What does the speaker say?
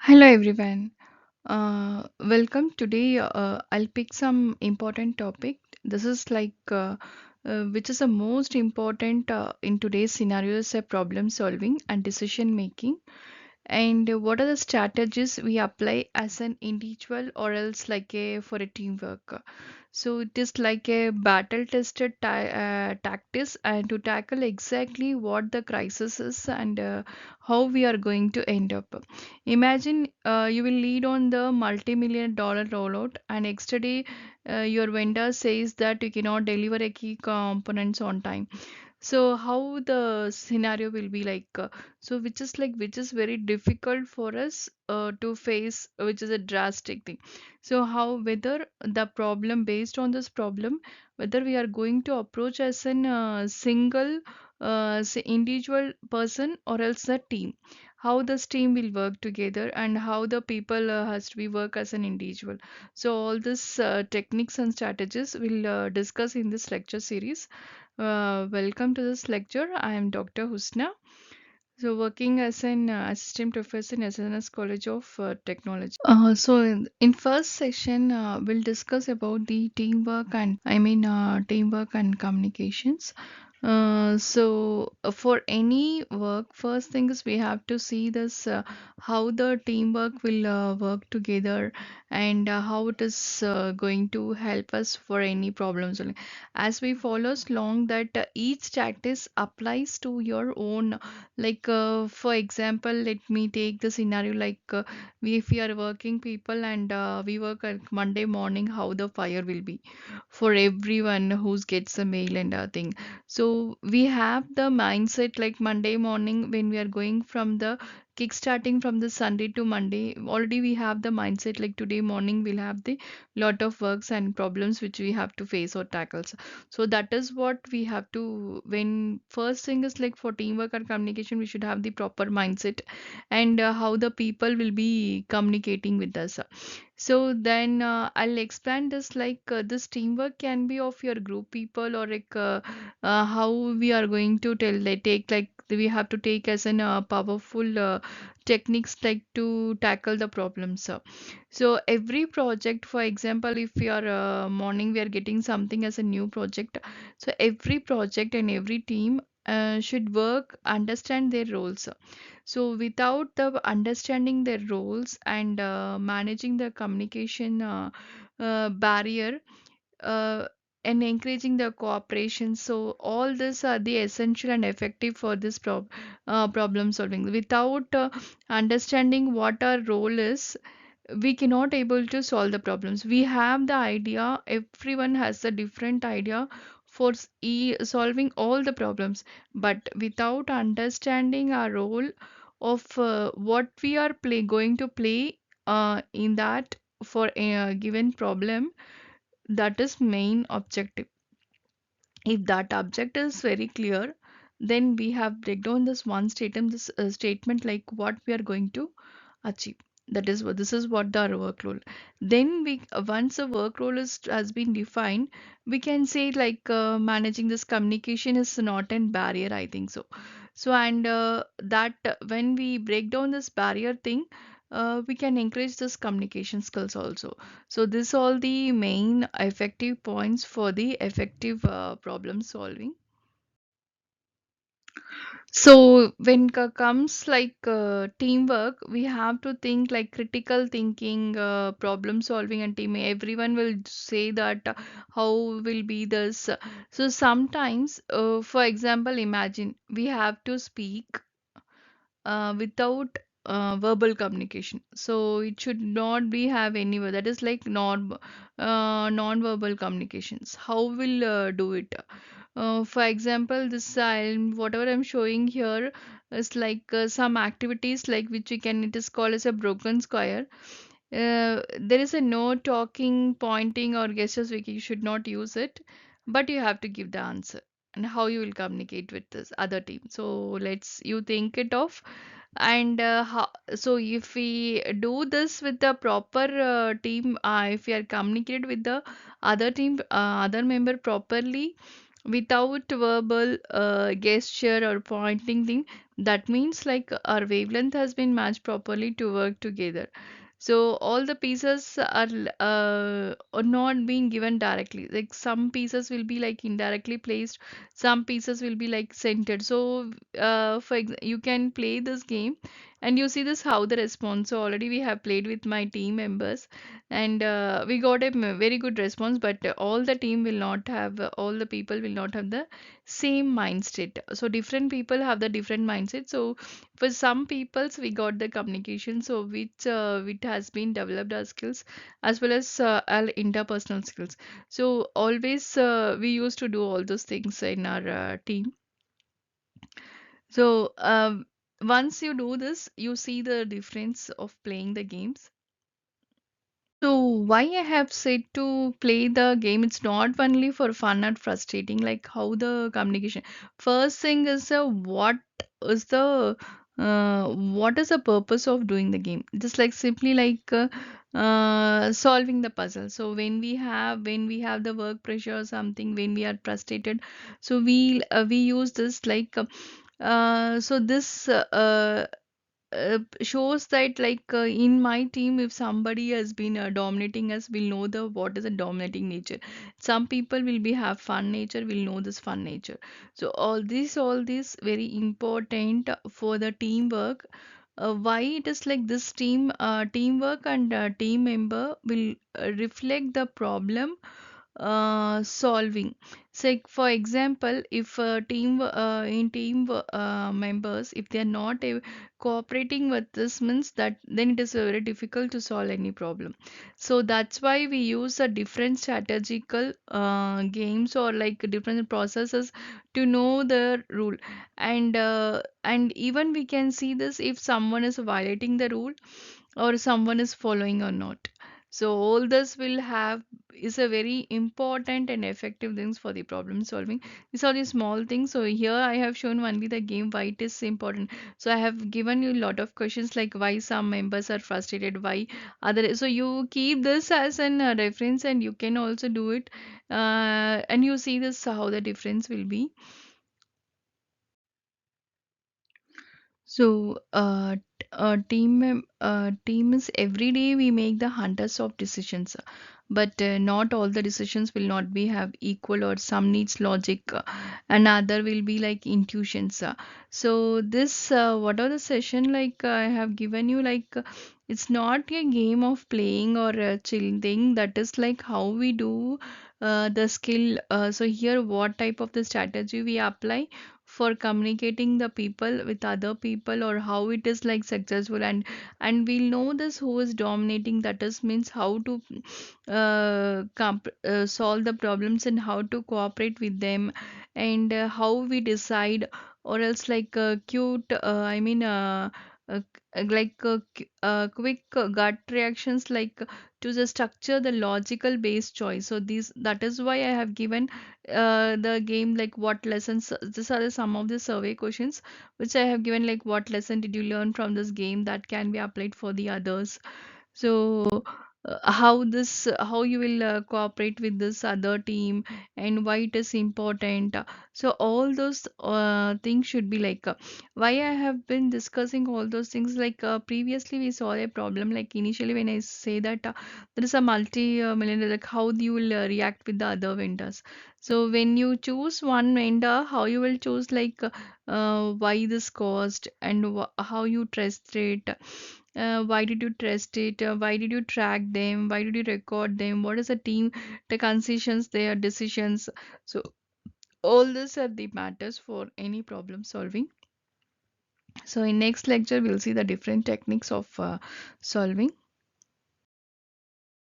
Hello everyone. Welcome. Today, I'll pick some important topic. This is which is the most important in today's scenario is problem solving and decision making. And what are the strategies we apply as an individual or else for a teamwork? So it is like a battle tested tactics and to tackle exactly what the crisis is and how we are going to end up. Imagine you will lead on the multi-million dollar rollout and next day your vendor says that you cannot deliver a key components on time. So how the scenario will be which is very difficult for us to face, which is a drastic thing. So how whether the problem based on this problem, whether we are going to approach as an single say individual person or else a team, how this team will work together and how the people has to be work as an individual. So all this techniques and strategies we'll discuss in this lecture series. Welcome to this lecture. I am Dr. Husna. So, working as an assistant professor in SNS College of Technology. In first session, we'll discuss about the teamwork and communications. For any work, first thing is we have to see this how the teamwork will work together and how it is going to help us for any problems. As we follow along that each practice applies to your own, for example, let me take the scenario if we are working people and we work at Monday morning, how the fire will be for everyone who gets a mail and thing. So we have the mindset like Monday morning when we are going from the kick starting from the Sunday to Monday, already we have the mindset like today morning we'll have the lot of works and problems which we have to face or tackle. So that is what we have to, when first thing is like for teamwork or communication, we should have the proper mindset and how the people will be communicating with us. So then I'll explain this this teamwork can be of your group people or how we are going to tell they take like we have to take as an powerful techniques like to tackle the problems. So every project, for example, if we are morning we are getting something as a new project, so every project and every team should work, understand their roles. So without the understanding their roles and managing the communication barrier uh, and encouraging the cooperation, so all this are the essential and effective for this problem solving. Without understanding what our role is, we cannot able to solve the problems. We have the idea, everyone has a different idea for solving all the problems, but without understanding our role of what we are going to play in that for a given problem, that is main objective. If that objective is very clear, then we have break down this one statement, this statement like what we are going to achieve. That is what this is what the work role. Then we once a work role is has been defined, we can say managing this communication is not an barrier. I think so. So and that when we break down this barrier thing, we can encourage this communication skills also. So this all the main effective points for the effective problem solving. So when comes teamwork, we have to think like critical thinking, problem solving, and team. Everyone will say that how will be this. So sometimes, for example, imagine we have to speak without verbal communication. So it should not be have any that is like non-verbal communications. How will do it? For example, this whatever I'm showing here is some activities like which we can it is called as a broken square. There is a no talking, pointing, or gestures. You should not use it, but you have to give the answer and how you will communicate with this other team. So let's you think it of and so if we do this with the proper team, if we are communicated with the other team, other member properly, without verbal gesture or pointing thing. That means like our wavelength has been matched properly to work together. So all the pieces are not being given directly. Like some pieces will be like indirectly placed, some pieces will be like centered. So you can play this game and you see this how the response. So already we have played with my team members, and we got a very good response. But all the team will not have, all the people will not have the same mindset. So different people have the different mindset. So for some peoples we got the communication, so which has been developed our skills as well as our interpersonal skills. So always we used to do all those things in our team. So once you do this, you see the difference of playing the games. So why I have said to play the game, it's not only for fun and frustrating, like how the communication. First thing is is the what is the purpose of doing the game? Just like simply like solving the puzzle. So when we have the work pressure or something, when we are frustrated, so we use this like so this shows that like in my team, if somebody has been dominating us, we'll know the what is a dominating nature. Some people will be have fun nature, will know this fun nature. So all this very important for the teamwork. Why it is like this teamwork and team member will reflect the problem solving. So, like, for example, if members, if they are not cooperating with this, means that then it is very difficult to solve any problem. So that's why we use a different strategical games or like different processes to know the rule. And even we can see this if someone is violating the rule or someone is following or not. So all this will have is a very important and effective things for the problem solving. These are the small things. So here I have shown only the game why it is important. So I have given you a lot of questions like why some members are frustrated, why other. So you keep this as an reference and you can also do it, and you see this how the difference will be. So, team is every day we make the hundreds of decisions, but not all the decisions will not be have equal, or some needs logic, and other will be like intuitions. So this, what are the session like I have given you like it's not a game of playing or chill thing. That is like how we do the skill. So here, what type of the strategy we apply for communicating the people with other people, or how it is like successful. And we'll know this who is dominating, that is means how to solve the problems and how to cooperate with them, and how we decide, or else like cute I mean like quick gut reactions, like to the structure the logical based choice. So these, that is why I have given the game like what lessons. These are some of the survey questions which I have given, like what lesson did you learn from this game that can be applied for the others. So how you will cooperate with this other team, and why it is important. So all those things should be like why I have been discussing all those things, like previously we saw a problem, like initially when I say that there is a multi-million, like how you will react with the other vendors. So when you choose one vendor, how you will choose like why this cost, and how you trust it, why did you trust it, why did you track them, why did you record them, what is the team, the concessions, their decisions. So all these are the matters for any problem solving. So in next lecture we'll see the different techniques of solving.